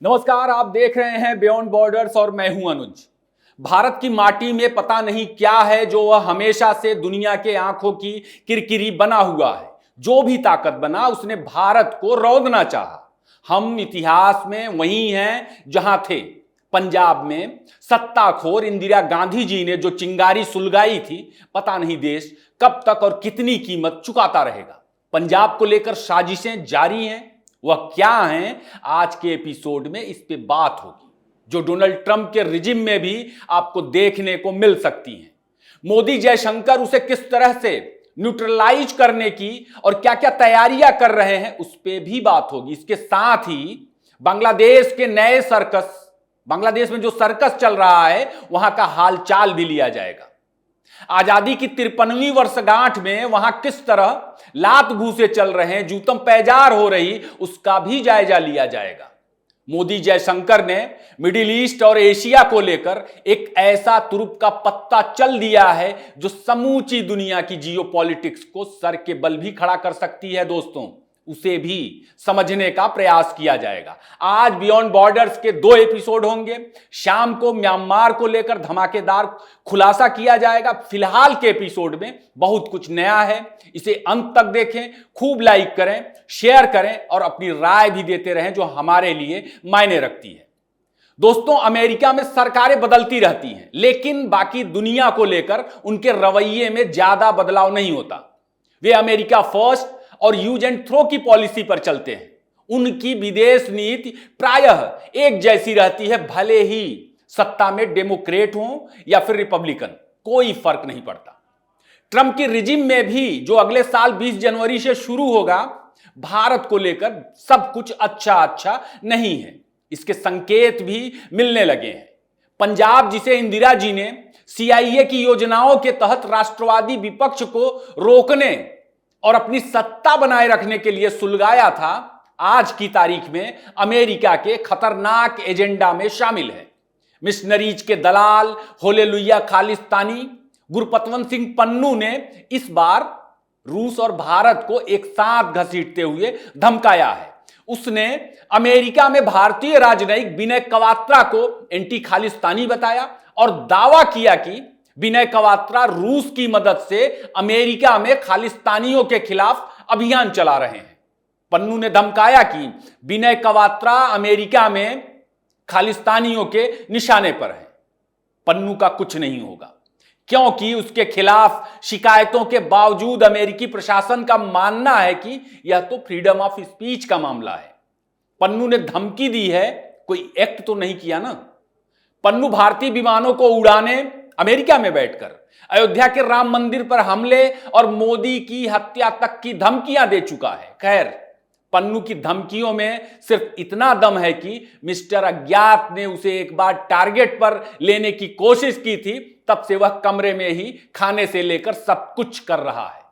नमस्कार, आप देख रहे हैं बियॉन्ड बॉर्डर्स और मैं हूं अनुज। भारत की माटी में पता नहीं क्या है जो वह हमेशा से दुनिया के आंखों की किरकिरी बना हुआ है। जो भी ताकत बना उसने भारत को रौंदना चाहा। हम इतिहास में वही हैं जहां थे। पंजाब में सत्ताखोर इंदिरा गांधी जी ने जो चिंगारी सुलगाई थी, पता नहीं देश कब तक और कितनी कीमत चुकाता रहेगा। पंजाब को लेकर साजिशें जारी हैं। वह क्या हैं, आज के एपिसोड में इस पे बात होगी, जो डोनाल्ड ट्रंप के रिजिम में भी आपको देखने को मिल सकती हैं। मोदी जयशंकर उसे किस तरह से न्यूट्रलाइज करने की और क्या क्या तैयारियां कर रहे हैं, उस पे भी बात होगी। इसके साथ ही बांग्लादेश के नए सर्कस, बांग्लादेश में जो सर्कस चल रहा है, वहां का हालचाल भी लिया जाएगा। आजादी की 53वीं वर्षगांठ में वहां किस तरह लात घूसे चल रहे हैं, जूतम पैजार हो रही, उसका भी जायजा लिया जाएगा। मोदी जयशंकर ने मिडिल ईस्ट और एशिया को लेकर एक ऐसा तुरुप का पत्ता चल दिया है जो समूची दुनिया की जियोपॉलिटिक्स को सर के बल भी खड़ा कर सकती है। दोस्तों, उसे भी समझने का प्रयास किया जाएगा। आज बियॉन्ड बॉर्डर्स के 2 एपिसोड होंगे। शाम को म्यांमार को लेकर धमाकेदार खुलासा किया जाएगा। फिलहाल के एपिसोड में बहुत कुछ नया है। इसे अंत तक देखें, खूब लाइक करें, शेयर करें और अपनी राय भी देते रहें, जो हमारे लिए मायने रखती है। दोस्तों, अमेरिका में सरकारें बदलती रहती हैं, लेकिन बाकी दुनिया को लेकर उनके रवैये में ज्यादा बदलाव नहीं होता। वे अमेरिका फर्स्ट और यूज एंड थ्रो की पॉलिसी पर चलते हैं। उनकी विदेश नीति प्रायः एक जैसी रहती है, भले ही सत्ता में डेमोक्रेट हो या फिर रिपब्लिकन, कोई फर्क नहीं पड़ता। ट्रंप की रिजिम में भी, जो अगले साल 20 जनवरी से शुरू होगा, भारत को लेकर सब कुछ अच्छा नहीं है। इसके संकेत भी मिलने लगे हैं। पंजाब, जिसे इंदिरा जी ने CIA की योजनाओं के तहत राष्ट्रवादी विपक्ष को रोकने और अपनी सत्ता बनाए रखने के लिए सुलगाया था, आज की तारीख में अमेरिका के खतरनाक एजेंडा में शामिल है। मिशनरीज के दलाल होलेलुया खालिस्तानी गुरपतवंत सिंह पन्नू ने इस बार रूस और भारत को एक साथ घसीटते हुए धमकाया है। उसने अमेरिका में भारतीय राजनयिक विनय क्वात्रा को एंटी खालिस्तानी बताया और दावा किया कि विनय क्वात्रा रूस की मदद से अमेरिका में खालिस्तानियों के खिलाफ अभियान चला रहे हैं। पन्नू ने धमकाया कि विनय क्वात्रा अमेरिका में खालिस्तानियों के निशाने पर है। पन्नू का कुछ नहीं होगा, क्योंकि उसके खिलाफ शिकायतों के बावजूद अमेरिकी प्रशासन का मानना है कि यह तो फ्रीडम ऑफ स्पीच का मामला है। पन्नू ने धमकी दी है, कोई एक्ट तो नहीं किया ना। पन्नू भारतीय विमानों को उड़ाने अमेरिका में बैठकर अयोध्या के राम मंदिर पर हमले और मोदी की हत्या तक की धमकियां दे चुका है। खैर, पन्नू की धमकियों में सिर्फ इतना दम है कि मिस्टर अज्ञात ने उसे एक बार टारगेट पर लेने की कोशिश की थी, तब से वह कमरे में ही खाने से लेकर सब कुछ कर रहा है।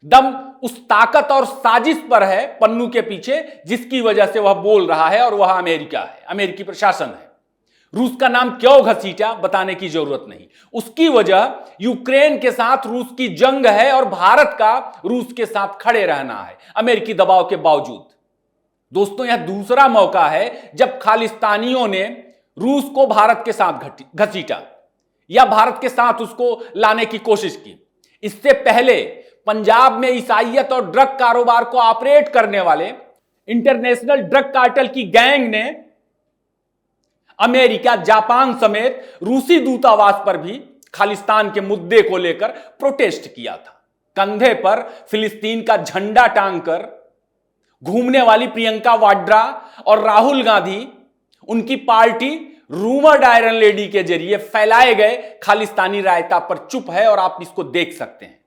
दम उस ताकत और साजिश पर है पन्नू के पीछे, जिसकी वजह से वह बोल रहा है, और वह अमेरिका है, अमेरिकी प्रशासन है। रूस का नाम क्यों घसीटा, बताने की जरूरत नहीं। उसकी वजह यूक्रेन के साथ रूस की जंग है और भारत का रूस के साथ खड़े रहना है, अमेरिकी दबाव के बावजूद। दोस्तों, यह दूसरा मौका है जब खालिस्तानियों ने रूस को भारत के साथ घसीटा या भारत के साथ उसको लाने की कोशिश की। इससे पहले पंजाब में ईसाइयत और ड्रग कारोबार को ऑपरेट करने वाले इंटरनेशनल ड्रग कार्टेल की गैंग ने अमेरिका, जापान समेत रूसी दूतावास पर भी खालिस्तान के मुद्दे को लेकर प्रोटेस्ट किया था। कंधे पर फिलिस्तीन का झंडा टांगकर घूमने वाली प्रियंका वाड्रा और राहुल गांधी, उनकी पार्टी रूमर्ड आयरन लेडी के जरिए फैलाए गए खालिस्तानी रायता पर चुप है, और आप इसको देख सकते हैं।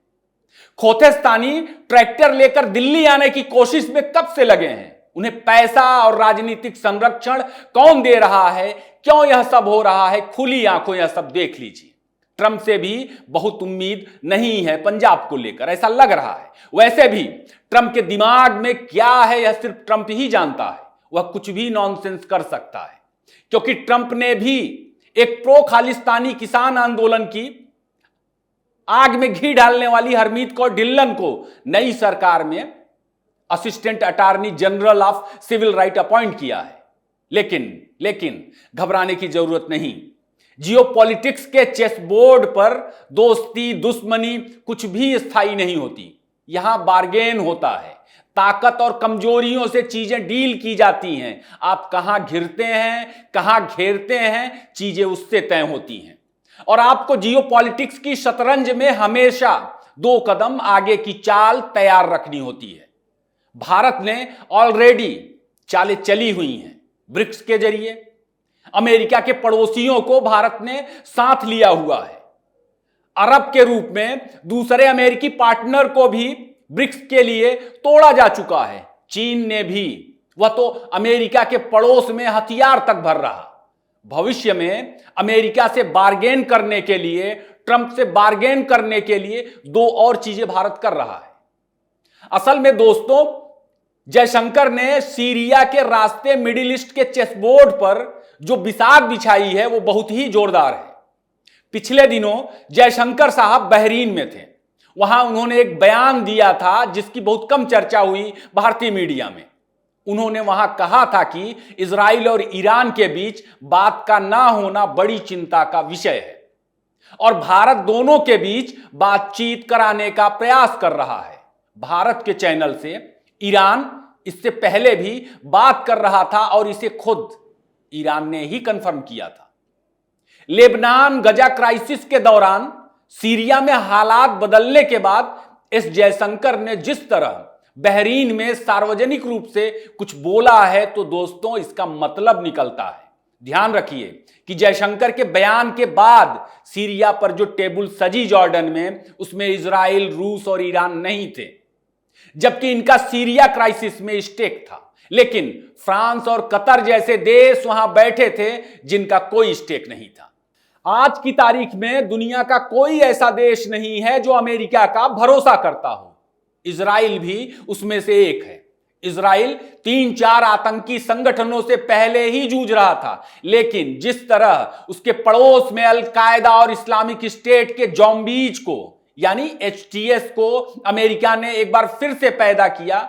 खोतेस्तानी ट्रैक्टर लेकर दिल्ली आने की कोशिश में कब से लगे हैं। उन्हें पैसा और राजनीतिक संरक्षण कौन दे रहा है, क्यों यह सब हो रहा है, खुली आंखों यह सब देख लीजिए। ट्रंप से भी बहुत उम्मीद नहीं है पंजाब को लेकर, ऐसा लग रहा है। वैसे भी ट्रंप के दिमाग में क्या है, यह सिर्फ ट्रंप ही जानता है। वह कुछ भी नॉनसेंस कर सकता है, क्योंकि ट्रंप ने भी एक प्रो खालिस्तानी किसान आंदोलन की आग में घी डालने वाली हरमीत कौर ढिल्लन को नई सरकार में assistant attorney general of civil right appoint किया है। लेकिन घबराने की जरूरत नहीं। जियोपॉलिटिक्स के चेस बोर्ड पर दोस्ती दुश्मनी कुछ भी स्थायी नहीं होती। यहां बार्गेन होता है, ताकत और कमजोरियों से चीजें डील की जाती हैं। आप कहां घिरते हैं, कहां घेरते हैं, चीजें उससे तय होती हैं। और आपको जियोपॉलिटिक्स की शतरंज में हमेशा 2 कदम आगे की चाल तैयार रखनी होती है। भारत ने ऑलरेडी चालें चली हुई हैं। ब्रिक्स के जरिए अमेरिका के पड़ोसियों को भारत ने साथ लिया हुआ है। अरब के रूप में दूसरे अमेरिकी पार्टनर को भी ब्रिक्स के लिए तोड़ा जा चुका है। चीन ने भी, वह तो अमेरिका के पड़ोस में हथियार तक भर रहा। भविष्य में अमेरिका से बार्गेन करने के लिए, ट्रंप से बार्गेन करने के लिए 2 और चीजें भारत कर रहा है। असल में दोस्तों, जयशंकर ने सीरिया के रास्ते मिडिल ईस्ट के चेस बोर्ड पर जो बिसात बिछाई है वो बहुत ही जोरदार है। पिछले दिनों जयशंकर साहब बहरीन में थे। वहां उन्होंने एक बयान दिया था जिसकी बहुत कम चर्चा हुई भारतीय मीडिया में। उन्होंने वहां कहा था कि इजराइल और ईरान के बीच बात का ना होना बड़ी चिंता का विषय है और भारत दोनों के बीच बातचीत कराने का प्रयास कर रहा है। भारत के चैनल से ईरान इससे पहले भी बात कर रहा था और इसे खुद ईरान ने ही कंफर्म किया था। लेबनान गजा क्राइसिस के दौरान सीरिया में हालात बदलने के बाद एस जयशंकर ने जिस तरह बहरीन में सार्वजनिक रूप से कुछ बोला है तो दोस्तों इसका मतलब निकलता है। ध्यान रखिए कि जयशंकर के बयान के बाद सीरिया पर जो टेबल सजी जॉर्डन में, उसमें इजराइल, रूस और ईरान नहीं थे, जबकि इनका सीरिया क्राइसिस में स्टेक था। लेकिन फ्रांस और कतर जैसे देश वहां बैठे थे जिनका कोई स्टेक नहीं था। आज की तारीख में दुनिया का कोई ऐसा देश नहीं है जो अमेरिका का भरोसा करता हो। इजराइल भी उसमें से एक है। इजराइल 3-4 आतंकी संगठनों से पहले ही जूझ रहा था, लेकिन जिस तरह उसके पड़ोस में अल कायदा और इस्लामिक स्टेट के जॉम्बीज को यानी HTS को अमेरिका ने एक बार फिर से पैदा किया,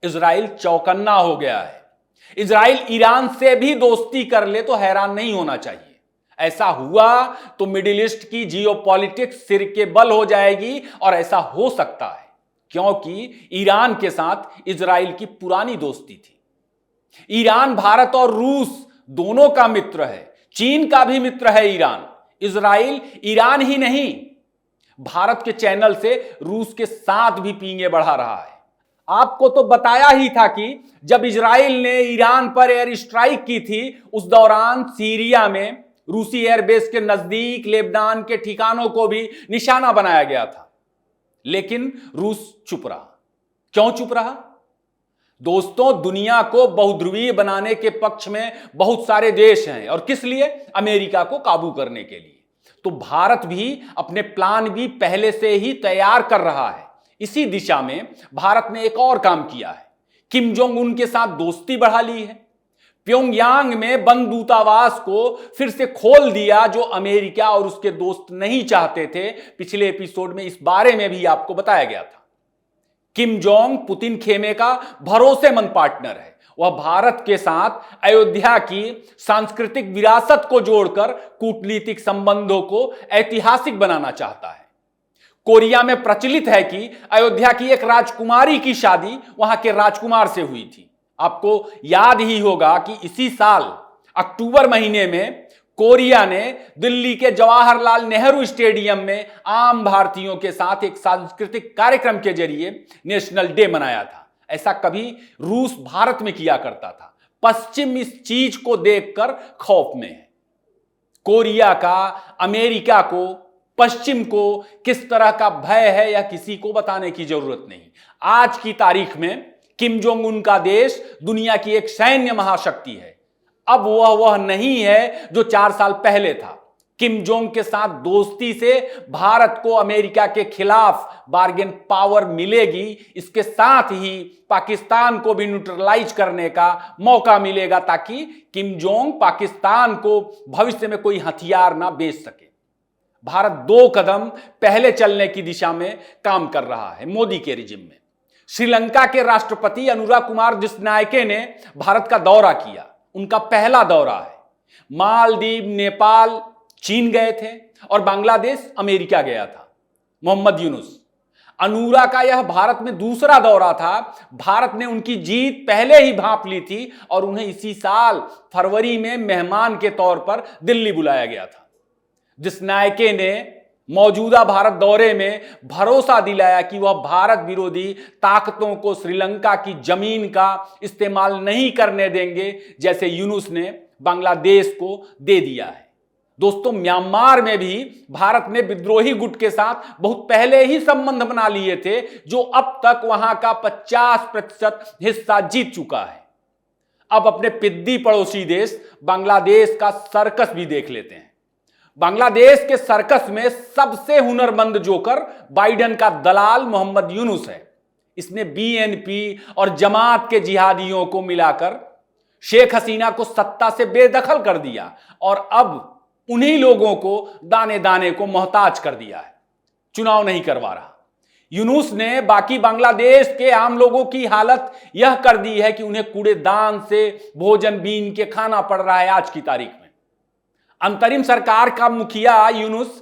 इजराइल चौकन्ना हो गया है। इजराइल ईरान से भी दोस्ती कर ले तो हैरान नहीं होना चाहिए। ऐसा हुआ तो मिडिल ईस्ट की जियोपॉलिटिक्स सिर के बल हो जाएगी और ऐसा हो सकता है क्योंकि ईरान के साथ इजराइल की पुरानी दोस्ती थी। ईरान भारत और रूस दोनों का मित्र है। चीन का भी मित्र है ईरान। इजराइल ईरान ही नहीं, भारत के चैनल से रूस के साथ भी पींगे बढ़ा रहा है। आपको तो बताया ही था कि जब इजराइल ने ईरान पर एयर स्ट्राइक की थी, उस दौरान सीरिया में रूसी एयरबेस के नजदीक लेबनान के ठिकानों को भी निशाना बनाया गया था। लेकिन रूस चुप रहा। क्यों चुप रहा? दोस्तों, दुनिया को बहुध्रुवीय बनाने के पक्ष में बहुत सारे देश हैं और किस लिए? अमेरिका को काबू करने के लिए। तो भारत भी अपने प्लान भी पहले से ही तैयार कर रहा है। इसी दिशा में भारत ने एक और काम किया है। किम जोंग उन के साथ दोस्ती बढ़ा ली है। प्योंगयांग में बंद दूतावास को फिर से खोल दिया, जो अमेरिका और उसके दोस्त नहीं चाहते थे। पिछले एपिसोड में इस बारे में भी आपको बताया गया था। किम जोंग पुतिन खेमे का भरोसेमंद पार्टनर है। वह भारत के साथ अयोध्या की सांस्कृतिक विरासत को जोड़कर कूटनीतिक संबंधों को ऐतिहासिक बनाना चाहता है। कोरिया में प्रचलित है कि अयोध्या की एक राजकुमारी की शादी वहां के राजकुमार से हुई थी। आपको याद ही होगा कि इसी साल अक्टूबर महीने में कोरिया ने दिल्ली के जवाहरलाल नेहरू स्टेडियम में आम भारतीयों के साथ एक सांस्कृतिक कार्यक्रम के जरिए नेशनल डे मनाया था। ऐसा कभी रूस भारत में किया करता था। पश्चिम इस चीज को देखकर खौफ में है। कोरिया का अमेरिका को, पश्चिम को किस तरह का भय है यह किसी को बताने की जरूरत नहीं। आज की तारीख में किम जोंग उन का देश दुनिया की एक सैन्य महाशक्ति है। अब वह नहीं है जो 4 साल पहले था। किम जोंग के साथ दोस्ती से भारत को अमेरिका के खिलाफ बार्गेन पावर मिलेगी। इसके साथ ही पाकिस्तान को भी न्यूट्रलाइज करने का मौका मिलेगा ताकि किम जोंग पाकिस्तान को भविष्य में कोई हथियार ना बेच सके। भारत 2 कदम पहले चलने की दिशा में काम कर रहा है मोदी के रिजिम में। श्रीलंका के राष्ट्रपति अनुरा कुमार दिसनायके ने भारत का दौरा किया। उनका पहला दौरा है। मालदीव, नेपाल, चीन गए थे और बांग्लादेश, अमेरिका गया था मोहम्मद यूनुस। अनूरा का यह भारत में दूसरा दौरा था। भारत ने उनकी जीत पहले ही भांप ली थी और उन्हें इसी साल फरवरी में मेहमान के तौर पर दिल्ली बुलाया गया था। जिस नायके ने मौजूदा भारत दौरे में भरोसा दिलाया कि वह भारत विरोधी ताकतों को श्रीलंका की जमीन का इस्तेमाल नहीं करने देंगे, जैसे यूनुस ने बांग्लादेश को दे दिया है। दोस्तों, म्यांमार में भी भारत ने विद्रोही गुट के साथ बहुत पहले ही संबंध बना लिए थे, जो अब तक वहां का 50% हिस्सा जीत चुका है। अब अपने पिद्दी पड़ोसी देश बांग्लादेश का सर्कस भी देख लेते हैं। बांग्लादेश के सर्कस में सबसे हुनरमंद जोकर बाइडेन का दलाल मोहम्मद यूनुस है। इसने बीएनपी और जमात के जिहादियों को मिलाकर शेख हसीना को सत्ता से बेदखल कर दिया और अब उन्हीं लोगों को दाने दाने को मोहताज कर दिया है। चुनाव नहीं करवा रहा। यूनुस ने बाकी बांग्लादेश के आम लोगों की हालत यह कर दी है कि उन्हें कूड़ेदान से भोजन बीन के खाना पड़ रहा है। आज की तारीख में अंतरिम सरकार का मुखिया यूनुस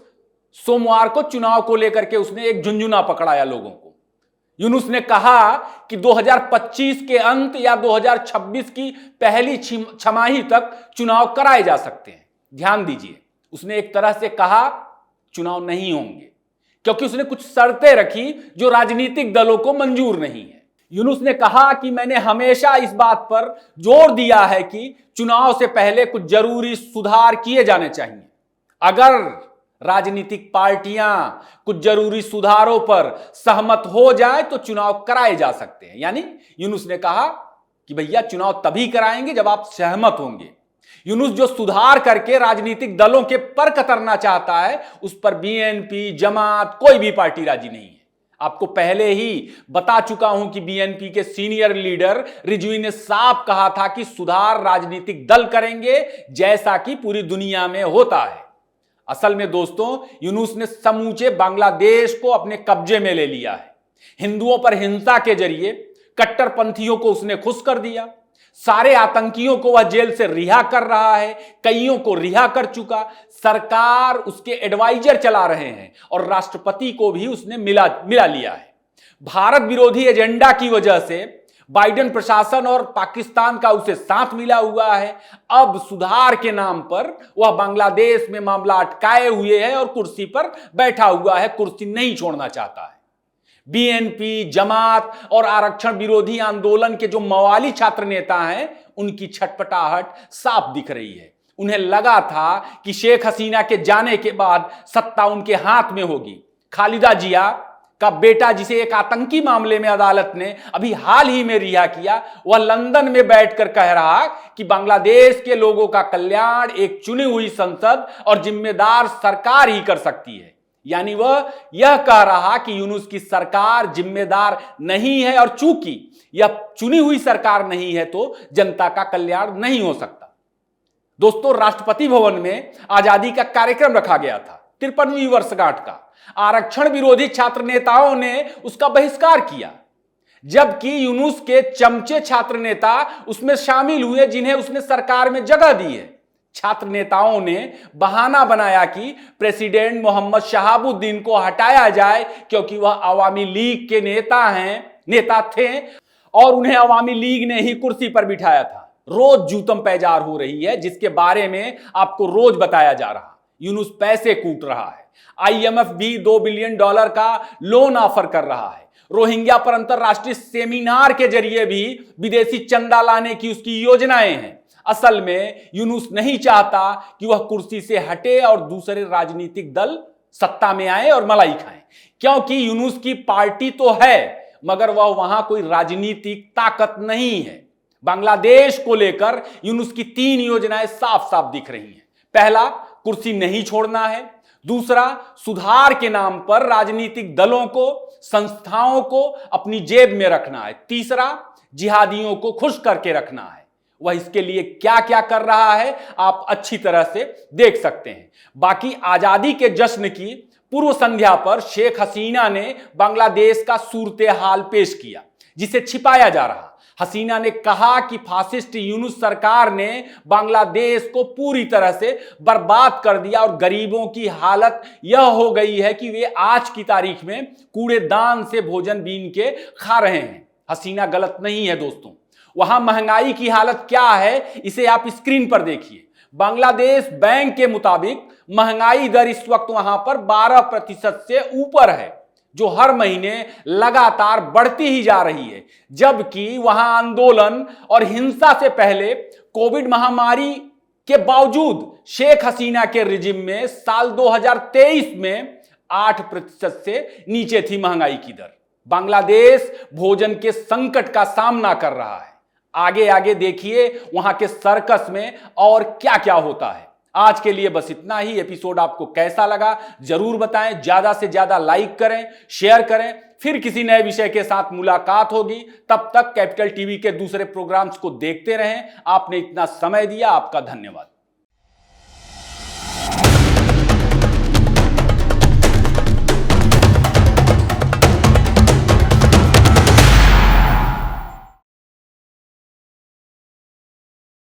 सोमवार को चुनाव को लेकर के उसने एक झुंझुना पकड़ाया लोगों को। यूनुस ने कहा कि 2025 के अंत या 2026 की पहली छमाही तक चुनाव कराए जा सकते हैं। ध्यान दीजिए, उसने एक तरह से कहा चुनाव नहीं होंगे, क्योंकि उसने कुछ शर्तें रखी जो राजनीतिक दलों को मंजूर नहीं है। यूनुस ने कहा कि मैंने हमेशा इस बात पर जोर दिया है कि चुनाव से पहले कुछ जरूरी सुधार किए जाने चाहिए। अगर राजनीतिक पार्टियां कुछ जरूरी सुधारों पर सहमत हो जाए तो चुनाव कराए जा सकते हैं। यानी यूनुस ने कहा कि भैया चुनाव तभी कराएंगे जब आप सहमत होंगे। यूनुस जो सुधार करके राजनीतिक दलों के पर कतरना चाहता है, उस पर बीएनपी, जमात, कोई भी पार्टी राजी नहीं है। आपको पहले ही बता चुका हूं कि बीएनपी के सीनियर लीडर रिजवी ने साफ कहा था कि सुधार राजनीतिक दल करेंगे, जैसा कि पूरी दुनिया में होता है। असल में दोस्तों, यूनुस ने समूचे बांग्लादेश को अपने कब्जे में ले लिया है। हिंदुओं पर हिंसा के जरिए कट्टरपंथियों को उसने खुश कर दिया। सारे आतंकियों को वह जेल से रिहा कर रहा है, कईयों को रिहा कर चुका। सरकार उसके एडवाइजर चला रहे हैं और राष्ट्रपति को भी उसने मिला लिया है। भारत विरोधी एजेंडा की वजह से बाइडेन प्रशासन और पाकिस्तान का उसे साथ मिला हुआ है। अब सुधार के नाम पर वह बांग्लादेश में मामला अटकाए हुए है और कुर्सी पर बैठा हुआ है, कुर्सी नहीं छोड़ना चाहता है। बीएनपी, जमात और आरक्षण विरोधी आंदोलन के जो मवाली छात्र नेता हैं, उनकी छटपटाहट साफ दिख रही है। उन्हें लगा था कि शेख हसीना के जाने के बाद सत्ता उनके हाथ में होगी। खालिदा जिया का बेटा, जिसे एक आतंकी मामले में अदालत ने अभी हाल ही में रिहा किया, वह लंदन में बैठकर कह रहा कि बांग्लादेश के लोगों का कल्याण एक चुनी हुई संसद और जिम्मेदार सरकार ही कर सकती है। यानी वह यह कह रहा कि यूनुस की सरकार जिम्मेदार नहीं है और चूंकि यह चुनी हुई सरकार नहीं है तो जनता का कल्याण नहीं हो सकता। दोस्तों, राष्ट्रपति भवन में आजादी का कार्यक्रम रखा गया था 53वीं वर्षगांठ का। आरक्षण विरोधी छात्र नेताओं ने उसका बहिष्कार किया, जबकि यूनुस के चमचे छात्र नेता उसमें शामिल हुए जिन्हें उसने सरकार में जगह दी है। छात्र नेताओं ने बहाना बनाया कि प्रेसिडेंट मोहम्मद शहाबुद्दीन को हटाया जाए क्योंकि वह अवामी लीग के नेता थे और उन्हें अवामी लीग ने ही कुर्सी पर बिठाया था। रोज जूतम पैजार हो रही है, जिसके बारे में आपको रोज बताया जा रहा। यूनुस पैसे कूट रहा है। आईएमएफ भी $2 बिलियन का लोन ऑफर कर रहा है। रोहिंग्या पर अंतरराष्ट्रीय सेमिनार के जरिए भी विदेशी चंदा लाने की उसकी योजनाएं हैं। असल में यूनुस नहीं चाहता कि वह कुर्सी से हटे और दूसरे राजनीतिक दल सत्ता में आए और मलाई खाएं, क्योंकि यूनुस की पार्टी तो है मगर वह वहां कोई राजनीतिक ताकत नहीं है। बांग्लादेश को लेकर यूनुस की 3 योजनाएं साफ साफ दिख रही हैं। पहला, कुर्सी नहीं छोड़ना है। दूसरा, सुधार के नाम पर राजनीतिक दलों को, संस्थाओं को अपनी जेब में रखना है। तीसरा, जिहादियों को खुश करके रखना है। वह इसके लिए क्या क्या कर रहा है आप अच्छी तरह से देख सकते हैं। बाकी आजादी के जश्न की पूर्व संध्या पर शेख हसीना ने बांग्लादेश का सूरत हाल पेश किया, जिसे छिपाया जा रहा। हसीना ने कहा कि फासिस्ट यूनुस सरकार ने बांग्लादेश को पूरी तरह से बर्बाद कर दिया और गरीबों की हालत यह हो गई है कि वे आज की तारीख में कूड़ेदान से भोजन बीन के खा रहे हैं। हसीना गलत नहीं है दोस्तों। वहां महंगाई की हालत क्या है इसे आप स्क्रीन पर देखिए। बांग्लादेश बैंक के मुताबिक महंगाई दर इस वक्त वहां पर 12% से ऊपर है, जो हर महीने लगातार बढ़ती ही जा रही है। जबकि वहां आंदोलन और हिंसा से पहले कोविड महामारी के बावजूद शेख हसीना के रिजिम में साल 2023 में 8% से नीचे थी महंगाई की दर। बांग्लादेश भोजन के संकट का सामना कर रहा है। आगे आगे देखिए वहां के सर्कस में और क्या क्या होता है। आज के लिए बस इतना ही। एपिसोड आपको कैसा लगा जरूर बताएं। ज्यादा से ज्यादा लाइक करें, शेयर करें। फिर किसी नए विषय के साथ मुलाकात होगी। तब तक कैपिटल टीवी के दूसरे प्रोग्राम्स को देखते रहें। आपने इतना समय दिया, आपका धन्यवाद।